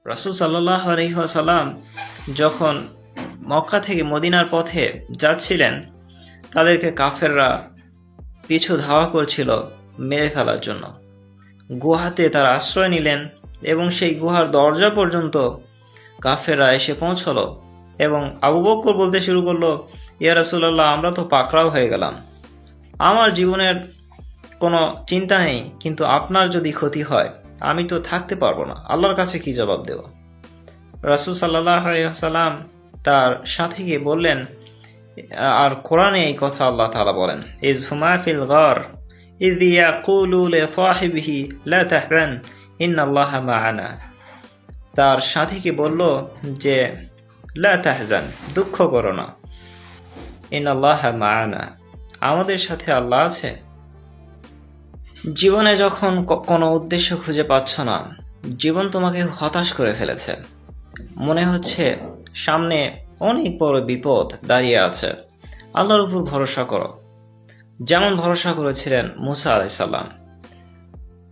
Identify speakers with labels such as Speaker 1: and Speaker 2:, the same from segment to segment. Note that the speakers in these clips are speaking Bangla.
Speaker 1: রাসূল সাল্লাল্লাহু আলাইহি ওয়াসাল্লাম যখন মক্কা থেকে মদিনার পথে যাচ্ছিলেন, তাদেরকে কাফেররা পিছু ধাওয়া করছিল মেরে ফেলার জন্য। গুহাতে তারা আশ্রয় নিলেন এবং সেই গুহার দরজা পর্যন্ত কাফেররা এসে পৌঁছলো এবং আবু বকর বলতে শুরু করলো, ইয়া রাসূলুল্লাহ, আমরা তো পাকড়াও হয়ে গেলাম। আমার জীবনের কোনো চিন্তা নেই, কিন্তু আপনার যদি ক্ষতি হয় আমি তো থাকতে পারবো না, আল্লাহর কাছে কি জবাব দেব? রাসূল সাল্লাল্লাহু আলাইহি ওয়াসাল্লাম তার সাথীকে বললেন, আর কোরআনে এই কথা আল্লাহ তাআলা বলেন, ইজ হুমা ফিল গার ইয ইয়াকুলু লিসাহিবিহি লা তাহজান ইন্নাল্লাহা মা'ানা। তার সাথীকে বলল যে লা তাহজান, দুঃখ করো না, ইন্নাল্লাহা মা'ানা, আমাদের সাথে আল্লাহ আছে। জীবনে যখন কোনো উদ্দেশ্য খুঁজে পাচ্ছ না, জীবন তোমাকে হতাশ করে ফেলেছে, মনে হচ্ছে সামনে অনেক বড় বিপদ দাঁড়িয়ে আছে, আল্লাহর উপর ভরসা করো, যেমন ভরসা করেছিলেন মুসা আলাইহিস সালাম।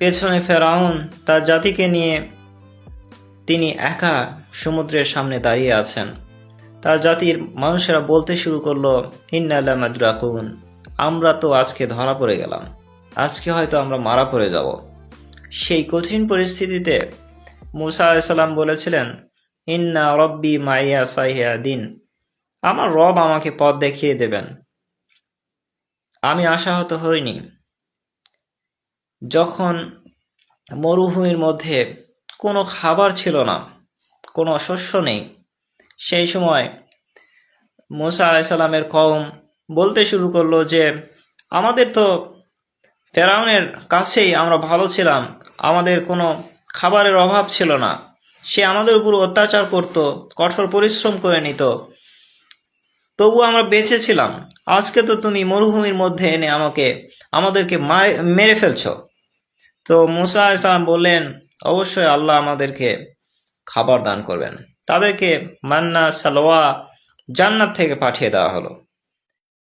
Speaker 1: পেছনে ফেরাউন তার জাতিকে নিয়ে তিনি একা সমুদ্রের সামনে দাঁড়িয়ে আছেন। তার জাতির মানুষেরা বলতে শুরু করলো, ইন্না লামাদরাকুন, আমরা তো আজকে ধরা পড়ে গেলাম, আজকে হয়তো আমরা মারা পড়ে যাব। সেই কঠিন পরিস্থিতিতে মুসা আলাইহিস সালাম বলেছিলেন, ইন্না রব্বি মাইয়া সাইয়াদিন, আমার রব আমাকে পথ দেখিয়ে দেবেন। আমি আশাহত হইনি। যখন মরুভূমির মধ্যে কোনো খাবার ছিল না, কোনো শস্য নেই, সেই সময় মুসা আলাইহিস সালামের কওম বলতে শুরু করলো যে আমাদের তো ফেরাউনের কাছেই আমরা ভালো ছিলাম, আমাদের কোনো খাবারের অভাব ছিল না, সে আমাদের উপর অত্যাচার করত, কঠোর পরিশ্রম করে নিত, তবু আমরা বেঁচে ছিলাম। আজকে তো তুমি মরুভূমির মধ্যে এনে আমাদেরকে মেরে ফেলছ। তো মুসা আলাইহিস সালাম বললেন, অবশ্যই আল্লাহ আমাদেরকে খাবার দান করবেন। তাদেরকে মান্না সালোয়া জান্নাত থেকে পাঠিয়ে দেওয়া হলো।